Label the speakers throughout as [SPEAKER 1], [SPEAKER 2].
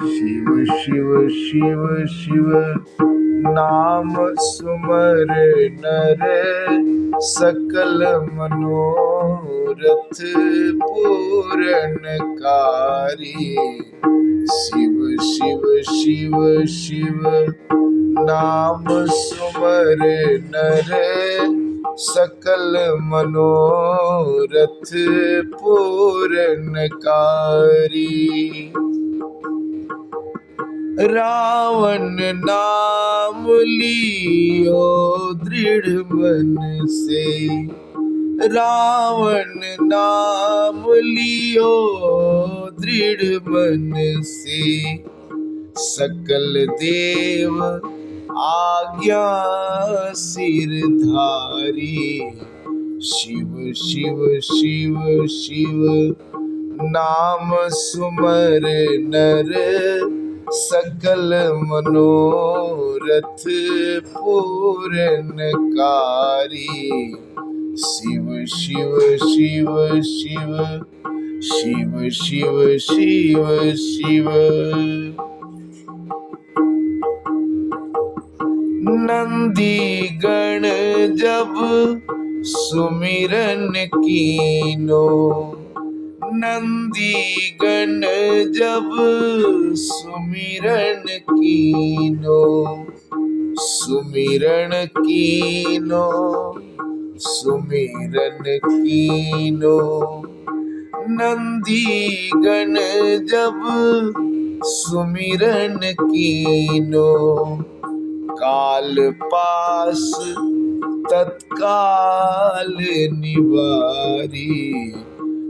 [SPEAKER 1] शिव शिव शिव शिव नाम सुमर नर सकल मनोरथ पूरनकारी। शिव शिव शिव शिव नाम सुमर नर सकल मनोरथ पूरनकारी। रावण नाम लियो दृढ़ मन से, रावण नाम लियो दृढ़ मन से, सकल देव आज्ञा सिरधारी। शिव शिव शिव शिव नाम सुमर नर सकल मनोरथ पूरनकारी। शिव शिव शिव शिव शिव शिव शिव शिव। नंदी गण जब सुमिरन कीनो, नंदी गण जब सुमिरन कीनो, सुमिरन कीनो, सुमिरन कीनो। नंदी गण जब सुमिरन कीनो, काल पास तत्काल निवारी।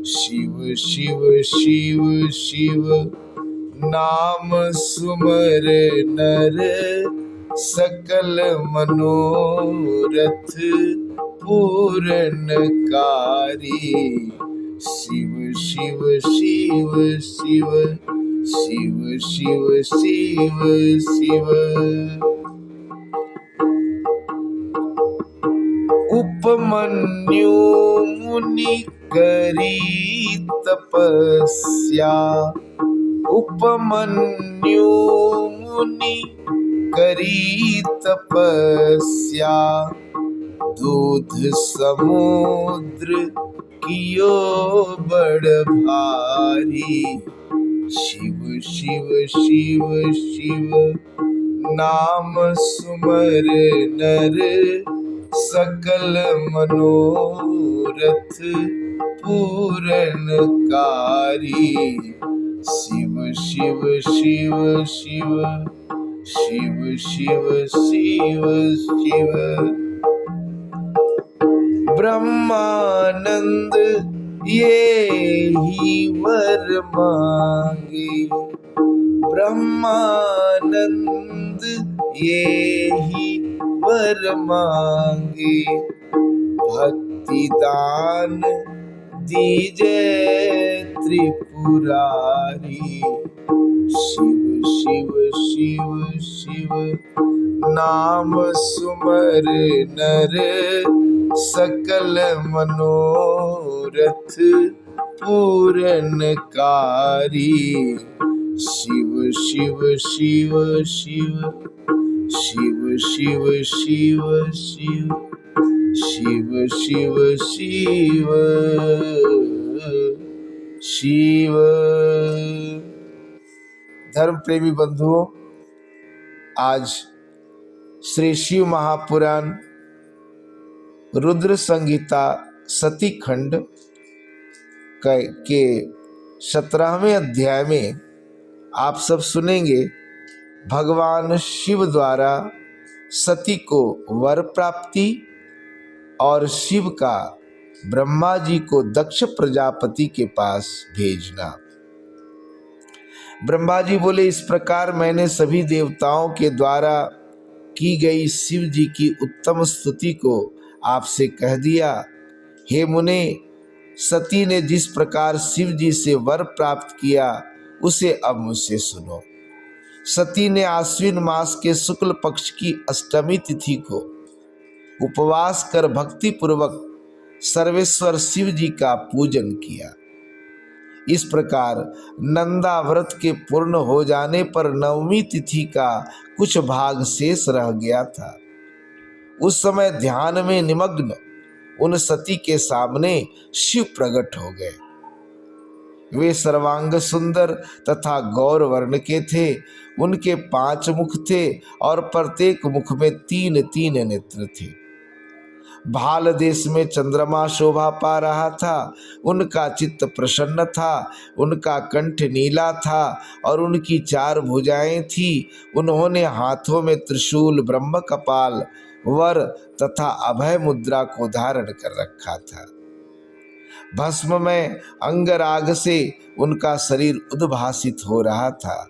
[SPEAKER 1] शिव शिव शिव शिव नाम सुमर नर सकल मनोरथ पूरनकारी। शिव शिव शिव शिव शिव शिव शिव शिव। उपमन्यु मुनि करी तपस्या, उपमन्यु मुनि करी तपस्या, दूध समुद्र कियो बड़ भारी। शिव शिव शिव शिव नाम सुमर नर सकल मनोरथ पूरनकारी। शिव शिव शिव शिव शिव शिव शिव शिव। ब्रह्मानंद ये ही वर मांगे, ब्रह्मानंद ये ही वर मांगे, भक्ति दान दीजे त्रिपुरारी। शिव शिव शिव शिव नाम सुमर नर सकल मनोरथ पूरनकारी। शिव शिव शिव शिव शिव शिव शिव शिव शिव शिव शिव शिव। धर्म प्रेमी बंधुओं, आज श्री शिव महापुराण रुद्र संहिता सती खंड के 17वें अध्याय में आप सब सुनेंगे भगवान शिव द्वारा सती को वर प्राप्ति और शिव का ब्रह्मा जी को दक्ष प्रजापति के पास भेजना। ब्रह्मा जी बोले, इस प्रकार मैंने सभी देवताओं के द्वारा की गई शिव जी की उत्तम स्तुति को आपसे कह दिया। हे मुने, सती ने जिस प्रकार शिव जी से वर प्राप्त किया उसे अब मुझसे सुनो। सती ने आश्विन मास के शुक्ल पक्ष की अष्टमी तिथि को उपवास कर भक्ति पूर्वक सर्वेश्वर शिव जी का पूजन किया। इस प्रकार नंदा व्रत के पूर्ण हो जाने पर नवमी तिथि का कुछ भाग शेष रह गया था। उस समय ध्यान में निमग्न उन सती के सामने शिव प्रकट हो गए। वे सर्वांग सुंदर तथा गौर वर्ण के थे। उनके 5 मुख थे और प्रत्येक मुख में 3-3 नेत्र थे। भाल देश में चंद्रमा शोभा पा रहा था। उनका चित्त प्रसन्न था। उनका कंठ नीला था और उनकी 4 भुजाएं थी। उन्होंने हाथों में त्रिशूल, ब्रह्म कपाल, वर तथा अभय मुद्रा को धारण कर रखा था। भस्म में अंगराग से उनका शरीर उद्भासित हो रहा था।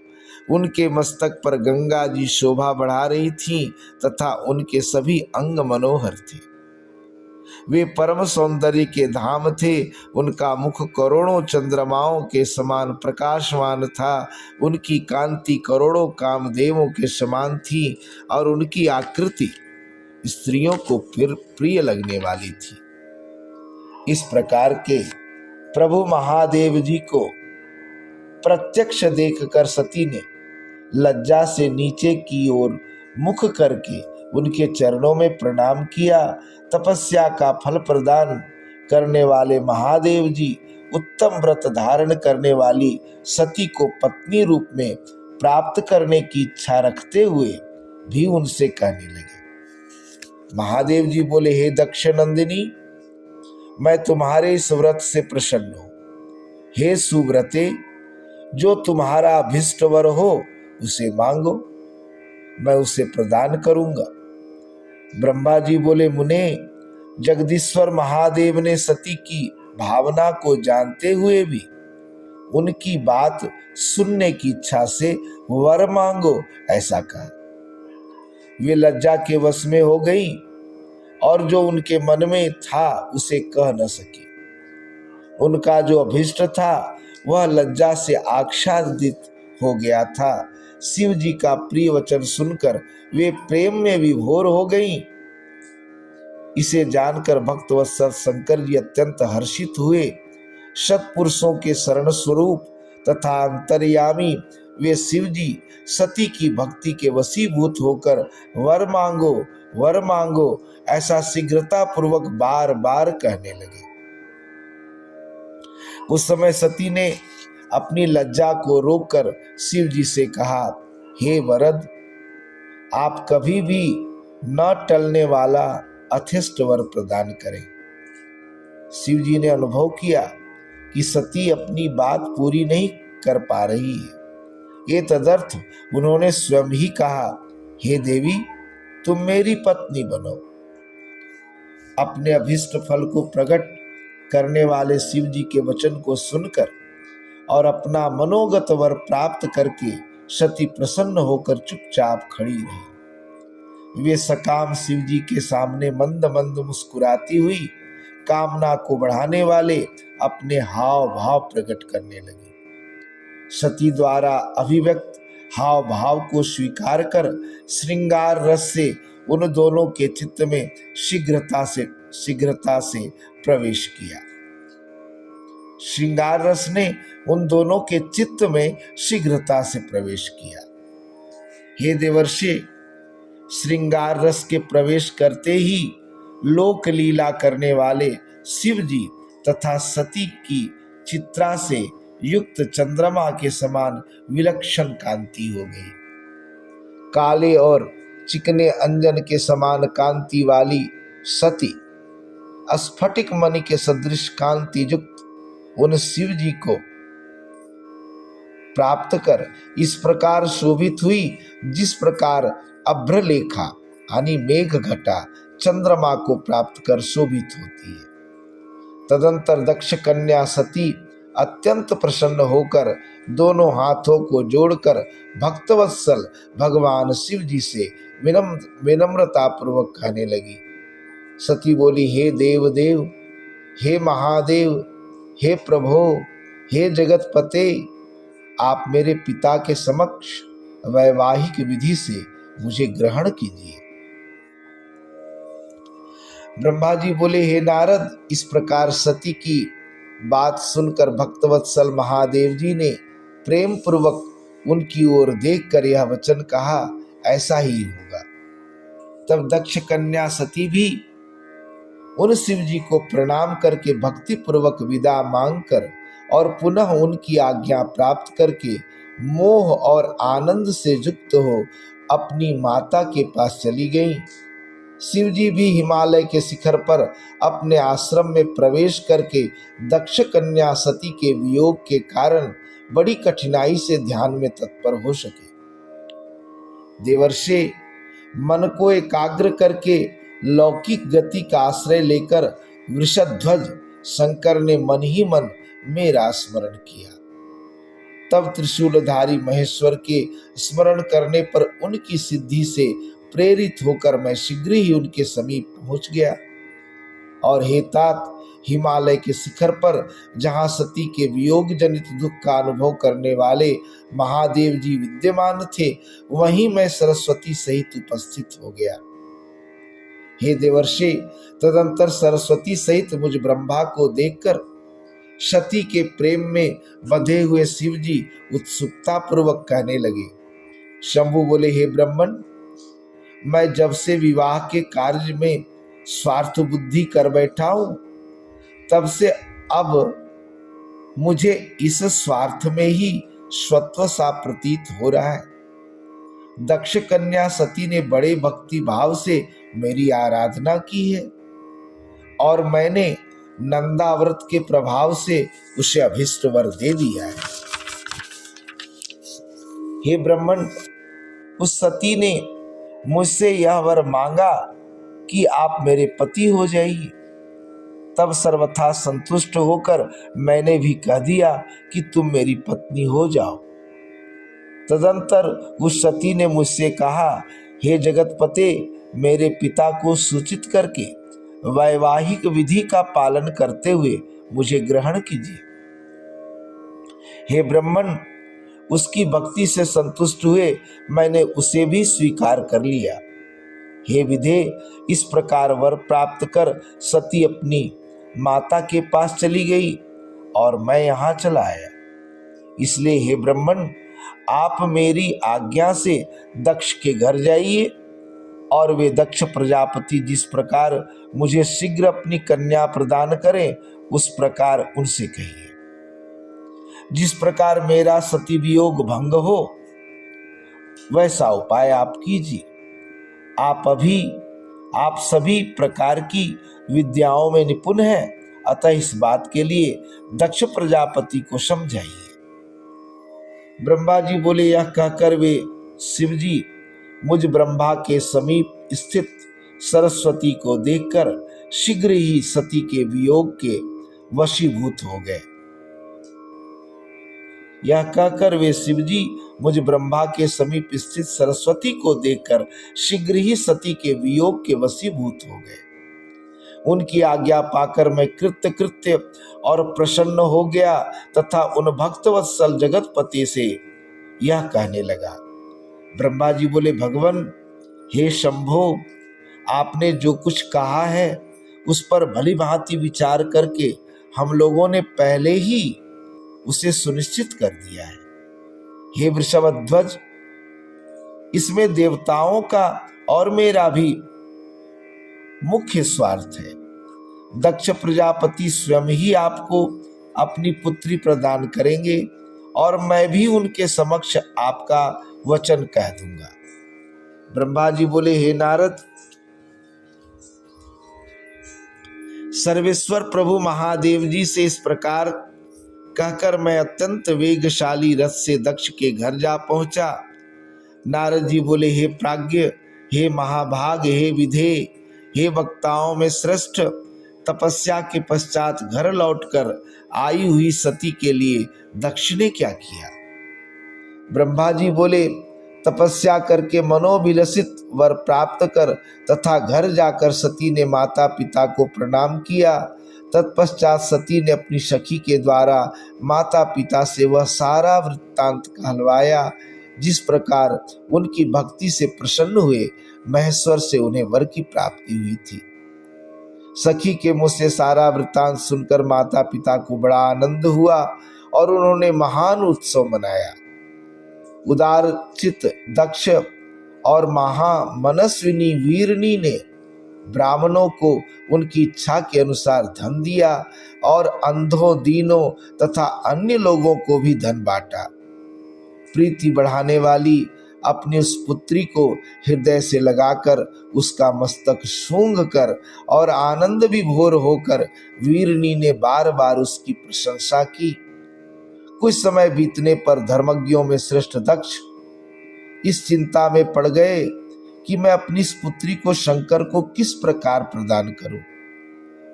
[SPEAKER 1] उनके मस्तक पर गंगा जी शोभा बढ़ा रही थीं तथा उनके सभी अंग मनोहर थे। वे परम सौंदर्य के धाम थे। उनका मुख करोड़ों चंद्रमाओं के समान प्रकाशमान था। उनकी कांति करोड़ों कामदेवों के समान थी और उनकी आकृति स्त्रियों को फिर प्रिय लगने वाली थी। इस प्रकार के प्रभु महादेव जी को प्रत्यक्ष देखकर सती ने लज्जा से नीचे की ओर मुख करके उनके चरणों में प्रणाम किया। तपस्या का फल प्रदान करने वाले महादेव जी उत्तम व्रत धारण करने वाली सती को पत्नी रूप में प्राप्त करने की इच्छा रखते हुए भी उनसे कहने लगे। महादेव जी बोले, हे दक्ष नंदिनी, मैं तुम्हारे इस व्रत से प्रसन्न हूं। हे सुव्रते, जो तुम्हारा अभीष्ट वर हो उसे मांगो, मैं उसे प्रदान करूंगा। ब्रह्मा जी बोले, मुने, जगदीश्वर महादेव ने सती की भावना को जानते हुए भी उनकी बात सुनने की इच्छा से वर मांगो ऐसा कहा। वे लज्जा के वश में हो गई और जो उनके मन में था उसे कह न सकी। उनका जो अभीष्ट था वह लज्जा से आच्छादित हो गया था। शिव जी का प्रिय वचन सुनकर वे प्रेम में विभोर हो गईं। इसे जानकर भक्तवत्सल शंकर जी अत्यंत हर्षित हुए। सत्पुरुषों के शरण स्वरूप तथा अंतर्यामी वे शिव जी सती की भक्ति के वशीभूत होकर वर मांगो ऐसा शीघ्रता पूर्वक बार बार कहने लगे। उस समय सती ने अपनी लज्जा को रोककर शिव जी से कहा, हे वरद, आप कभी भी न टलने वाला अथिष्ट वर प्रदान करें। शिव जी ने अनुभव किया कि सती अपनी बात पूरी नहीं कर पा रही है। ये तदर्थ उन्होंने स्वयं ही कहा, हे देवी, तुम मेरी पत्नी बनो। अपने अभीष्ट फल को प्रकट करने वाले शिव जी के वचन को सुनकर और अपना मनोगत वर प्राप्त करके सती प्रसन्न होकर चुपचाप खड़ी रही। वे सकाम शिव जी के सामने मंद मंद मुस्कुराती हुई कामना को बढ़ाने वाले अपने हाव भाव प्रकट करने लगी। सती द्वारा अभिव्यक्त हाव भाव को स्वीकार कर श्रृंगार रस से उन दोनों के चित्त में शीघ्रता से प्रवेश किया। श्रृंगार रस ने उन दोनों के चित्त में शीघ्रता से प्रवेश किया। हे देवर्षि, श्रृंगार रस के प्रवेश करते ही लोक लीला करने वाले शिव जी तथा सती की चित्रा से युक्त चंद्रमा के समान विलक्षण कांति हो गई। काले और चिकने अंजन के समान कांति वाली सती स्फटिक मणि के सदृश कांति युक्त उन शिव जी को प्राप्त कर इस प्रकार शोभित हुई जिस प्रकार अभ्रलेखा यानी मेघ घटा चंद्रमा को प्राप्त कर शोभित होती है। तदंतर दक्ष कन्या सती अत्यंत प्रसन्न होकर दोनों हाथों को जोड़कर भक्तवत्सल भगवान शिव जी से विनम्रता पूर्वक कहने लगी। सती बोली, हे देवदेव, हे महादेव, हे प्रभो, हे जगतपते, आप मेरे पिता के समक्ष वैवाहिक विधि से मुझे ग्रहण कीजिए। ब्रह्मा जी बोले, हे नारद, इस प्रकार सती की बात सुनकर भक्तवत्सल महादेव जी ने प्रेम पूर्वक उनकी ओर देखकर यह वचन कहा, ऐसा ही होगा। तब दक्ष कन्या सती भी उन शिव जी को प्रणाम करके भक्ति पूर्वक विदा मांगकर और पुनः उनकी आज्ञा प्राप्त करके मोह और आनंद से युक्त हो अपनी माता के पास चली गईं। शिव जी भी हिमालय के शिखर पर अपने आश्रम में प्रवेश करके दक्ष कन्या सती के वियोग के कारण बड़ी कठिनाई से ध्यान में तत्पर हो सके। देवर्षि, मन को एकाग्र करके लौकिक गति का आश्रय लेकर वृषध्वज शंकर ने मन ही मन मेरा स्मरण किया। तब त्रिशूलधारी महेश्वर के स्मरण करने पर उनकी सिद्धि से प्रेरित होकर मैं शीघ्र ही उनके समीप पहुंच गया और हे तात, हिमालय के शिखर पर जहां सती के वियोग जनित दुख का अनुभव करने वाले महादेव जी विद्यमान थे, वहीं मैं सरस्वती सहित उपस्थित हो गया। हे देवर्षि, तदंतर सरस्वती सहित मुझ ब्रह्मा को देखकर सती के प्रेम में बंधे हुए शिव जी उत्सुकता पूर्वक कहने लगे। शंभु बोले, हे ब्रह्मन, मैं जब से विवाह के कार्य में स्वार्थ बुद्धि कर बैठा हूं, तब से अब मुझे इस स्वार्थ में ही स्वत्व सा प्रतीत हो रहा है। दक्ष कन्या सती ने बड़े भक्ति भाव से मेरी आराधना की है और मैंने नंदाव्रत के प्रभाव से उसे अभीष्ट वर दे दिया है। हे ब्रह्मन, उस सती ने मुझसे यह वर मांगा कि आप मेरे पति हो जाइए। तब सर्वथा संतुष्ट होकर मैंने भी कह दिया कि तुम मेरी पत्नी हो जाओ। तदंतर उस सती ने मुझसे कहा, हे जगतपते, मेरे पिता को सूचित करके वैवाहिक विधि का पालन करते हुए मुझे ग्रहण कीजिए। हे ब्रह्मन, उसकी भक्ति से संतुष्ट हुए मैंने उसे भी स्वीकार कर लिया। हे विधे, इस प्रकार वर प्राप्त कर सती अपनी माता के पास चली गई और मैं यहाँ चला आया। इसलिए हे ब्रह्मन, आप मेरी आज्ञा से दक्ष के घर जाइए और वे दक्ष प्रजापति जिस प्रकार मुझे शीघ्र अपनी कन्या प्रदान करें, उस प्रकार उनसे कहिए। जिस प्रकार मेरा सती वियोग भंग हो, वैसा उपाय आप कीजिए। आप सभी प्रकार की विद्याओं में निपुण हैं, अतः इस बात के लिए दक्ष प्रजापति को समझाइए। ब्रह्मा जी बोले, यह कहकर वे शिव जी मुझ ब्रह्मा के समीप स्थित सरस्वती को देखकर शीघ्र ही सती के वियोग के वशीभूत हो गए। यह कहकर वे शिव जी मुझ ब्रह्मा के समीप स्थित सरस्वती को देखकर शीघ्र ही सती के वियोग के वशीभूत हो गए। उनकी आज्ञा पाकर मैं कृत्य और प्रसन्न हो गया तथा उन भक्तवत्सल जगतपति से यह कहने लगा। ब्रह्मा जी बोले, भगवान, हे शंभो, आपने जो कुछ कहा है उस पर भली भांति विचार करके हम लोगों ने पहले ही उसे सुनिश्चित कर दिया है। हे वृषभध्वज, इसमें देवताओं का और मेरा भी मुख्य स्वार्थ है। दक्ष प्रजापति स्वयं ही आपको अपनी पुत्री प्रदान करेंगे और मैं भी उनके समक्ष आपका वचन कह दूंगा। ब्रह्मा जी बोले, हे नारद, सर्वेश्वर प्रभु महादेव जी से इस प्रकार कहकर मैं अत्यंत वेगशाली रथ से दक्ष के घर जा पहुंचा। नारद जी बोले, हे प्राज्ञ, हे महाभाग, हे विधे, हे वक्ताओं में श्रेष्ठ, तपस्या के पश्चात घर लौटकर आई हुई सती के लिए दक्ष ने क्या किया? ब्रह्मा जी बोले, तपस्या करके मनोविलसित वर प्राप्त कर तथा घर जाकर सती ने माता पिता को प्रणाम किया। तत्पश्चात सती ने अपनी सखी के द्वारा माता पिता से वह सारा वृत्तांत कहलवाया जिस प्रकार उनकी भक्ति से प्रसन्न हुए महेश्वर से उन्हें वर की प्राप्ति हुई थी। सखी के मुँह से सारा वृत्तांत सुनकर माता पिता को बड़ा आनंद हुआ और उन्होंने महान उत्सव मनाया। उदारचित दक्ष और महामनस्विनी वीरनी ने ब्राह्मणों को उनकी इच्छा के अनुसार धन दिया और अंधों, दीनों तथा अन्य लोगों को भी धन बांटा। प्रीति बढ़ाने वाली अपनी उस पुत्री को हृदय से लगाकर उसका मस्तक सूंघ कर और आनंद विभोर होकर वीरनी ने बार बार उसकी प्रशंसा की। कुछ समय बीतने पर धर्मज्ञों में श्रेष्ठ दक्ष इस चिंता में पड़ गए कि मैं अपनी इस पुत्री को शंकर को किस प्रकार प्रदान करूं।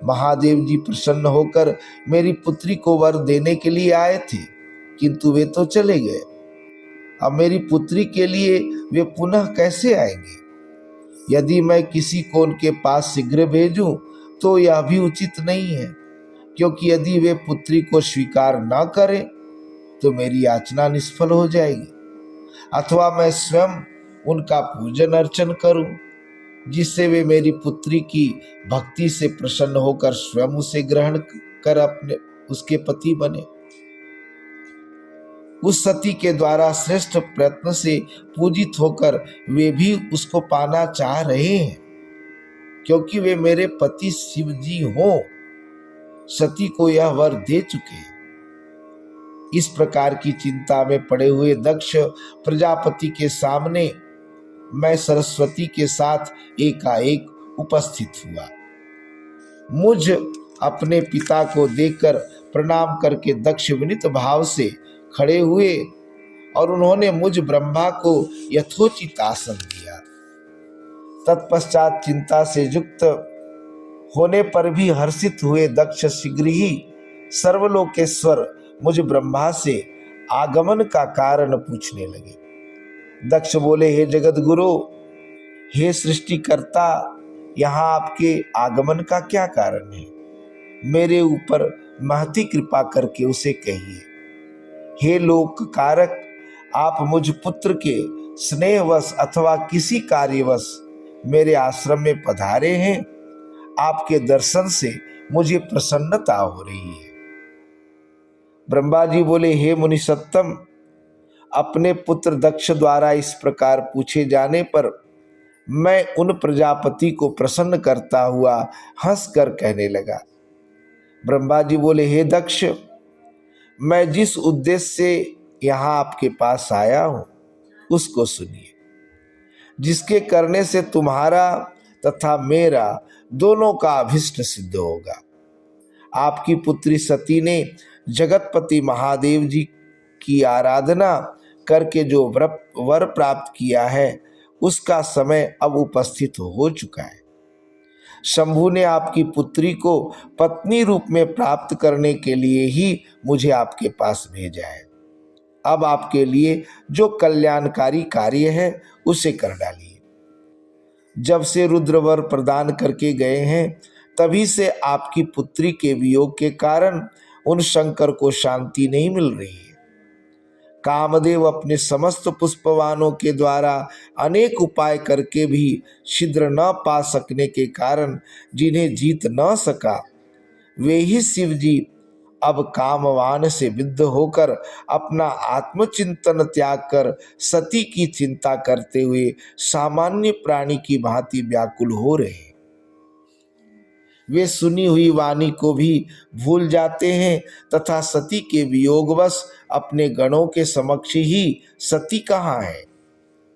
[SPEAKER 1] महादेव जी प्रसन्न होकर मेरी पुत्री को वर देने के लिए आए थे, किंतु वे तो चले गए। अब मेरी पुत्री के लिए वे पुनः कैसे आएंगे? यदि मैं किसी को उनके पास शीघ्र भेजूं तो यह भी उचित नहीं है, क्योंकि यदि वे पुत्री को स्वीकार न करें तो मेरी याचना निष्फल हो जाएगी। अथवा मैं स्वयं उनका पूजन अर्चन करूं, जिससे वे मेरी पुत्री की भक्ति से प्रसन्न होकर स्वयं उसे ग्रहण कर अपने उसके पति बने। उस सती के द्वारा श्रेष्ठ प्रयत्न से पूजित होकर वे भी उसको पाना चाह रहे हैं, क्योंकि वे मेरे पति शिव जी हों, सती को यह वर दे चुके हैं। इस प्रकार की चिंता में पड़े हुए दक्ष प्रजापति के सामने मैं सरस्वती के साथ एकाएक उपस्थित हुआ। मुझ अपने पिता को देखकर प्रणाम करके दक्ष विनीत भाव से खड़े हुए और उन्होंने मुझ ब्रह्मा को यथोचित आसन दिया। तत्पश्चात चिंता से युक्त होने पर भी हर्षित हुए दक्ष शीघ्र ही सर्वलोकेश्वर मुझ ब्रह्मा से आगमन का कारण पूछने लगे। दक्ष बोले, हे जगत गुरु, हे सृष्टिकर्ता, यहाँ आपके आगमन का क्या कारण है? मेरे ऊपर महती कृपा करके उसे कहिए। हे लोक कारक, आप मुझ पुत्र के स्नेहवश अथवा किसी कार्यवश मेरे आश्रम में पधारे हैं। आपके दर्शन से मुझे प्रसन्नता हो रही है। ब्रह्मा जी बोले, हे मुनि सत्तम, अपने पुत्र दक्ष द्वारा इस प्रकार पूछे जाने पर मैं उन प्रजापति को प्रसन्न करता हुआ हंसकर कहने लगा। ब्रह्मा जी बोले, हे दक्ष, मैं जिस उद्देश्य से यहाँ आपके पास आया हूँ उसको सुनिए, जिसके करने से तुम्हारा तथा मेरा दोनों का अभिष्ट सिद्ध होगा। आपकी पुत्री सती ने जगतपति महादेव जी की आराधना करके जो वर प्राप्त किया है उसका समय अब उपस्थित हो चुका है। शंभु ने आपकी पुत्री को पत्नी रूप में प्राप्त करने के लिए ही मुझे आपके पास भेजा है। अब आपके लिए जो कल्याणकारी कार्य है उसे कर डालिए। जब से रुद्रवर प्रदान करके गए हैं तभी से आपकी पुत्री के वियोग के कारण उन शंकर को शांति नहीं मिल रही है। कामदेव अपने समस्त पुष्पवानों के द्वारा अनेक उपाय करके भी छिद्र न पा सकने के कारण जिन्हें जीत न सका, वे ही शिव जी अब कामवान से विद्ध होकर अपना आत्मचिंतन त्याग कर सती की चिंता करते हुए सामान्य प्राणी की भांति व्याकुल हो रहे हैं। वे सुनी हुई वाणी को भी भूल जाते हैं तथा सती के वियोगवश अपने गणों के समक्ष ही सती कहाँ है,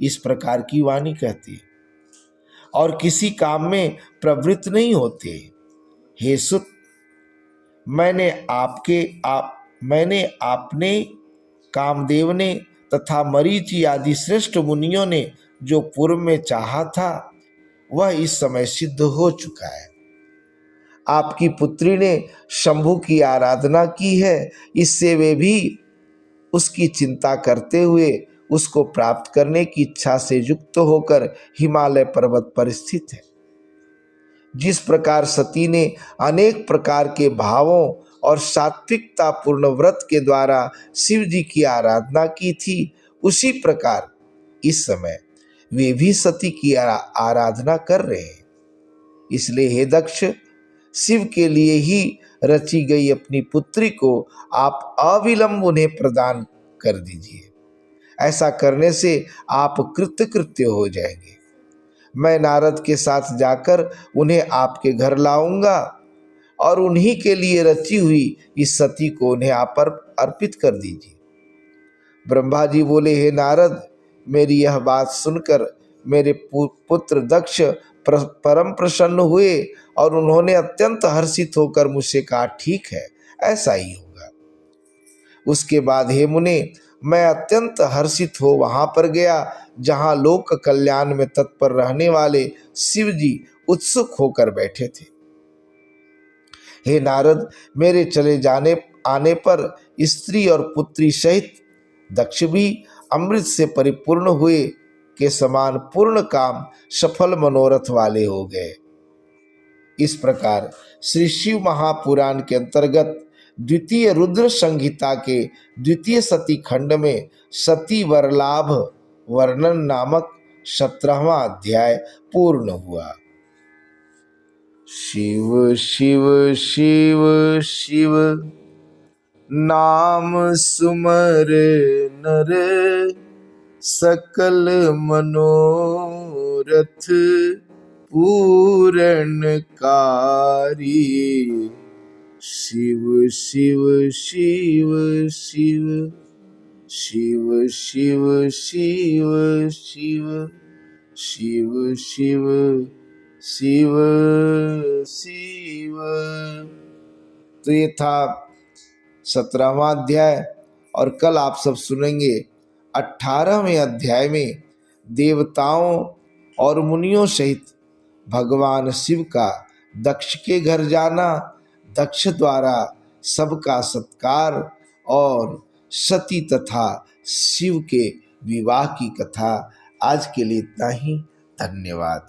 [SPEAKER 1] इस प्रकार की वाणी कहती है और किसी काम में प्रवृत्त नहीं होते। हे सुत, मैंने आपने कामदेव ने तथा मरीचि आदि श्रेष्ठ मुनियों ने जो पूर्व में चाहा था वह इस समय सिद्ध हो चुका है। आपकी पुत्री ने शंभु की आराधना की है, इससे वे भी उसकी चिंता करते हुए उसको प्राप्त करने की इच्छा से युक्त होकर हिमालय पर्वत पर स्थित है। जिस प्रकार सती ने अनेक प्रकार के भावों और सात्विकता पूर्ण व्रत के द्वारा शिव जी की आराधना की थी, उसी प्रकार इस समय वे भी सती की आराधना कर रहे हैं। इसलिए हे दक्ष, शिव के लिए ही रची गई अपनी पुत्री को आप अविलंब उन्हें प्रदान कर दीजिए। ऐसा करने से आप कृतकृत्य हो जाएंगे। मैं नारद के साथ जाकर उन्हें आपके घर लाऊंगा और उन्हीं के लिए रची हुई इस सती को उन्हें आप पर अर्पित कर दीजिए। ब्रह्मा जी बोले, हे नारद, मेरी यह बात सुनकर मेरे पुत्र दक्ष परम प्रसन्न हुए और उन्होंने अत्यंत हर्षित होकर मुझसे कहा, ठीक है, ऐसा ही होगा। उसके बाद हे मुने, मैं अत्यंत हर्षित हो वहां पर गया जहां लोक कल्याण में तत्पर रहने वाले शिव जी उत्सुक होकर बैठे थे। हे नारद, मेरे चले जाने आने पर स्त्री और पुत्री सहित दक्ष भी अमृत से परिपूर्ण हुए के समान पूर्ण काम सफल मनोरथ वाले हो गए। इस प्रकार श्री शिव महापुराण के अंतर्गत द्वितीय रुद्र संहिता के द्वितीय सती खंड में सती वरलाभ वर्णन नामक 17वां अध्याय पूर्ण हुआ। शिव शिव शिव शिव नाम सुमर नर सकल मनोरथ पूरण कारी। शिव शिव शिव शिव शिव शिव शिव शिव शिव शिव शिव शिव। तो ये था 17वां अध्याय और कल आप सब सुनेंगे 18वें अध्याय में देवताओं और मुनियों सहित भगवान शिव का दक्ष के घर जाना, दक्ष द्वारा सबका सत्कार और सती तथा शिव के विवाह की कथा। आज के लिए इतना ही। धन्यवाद।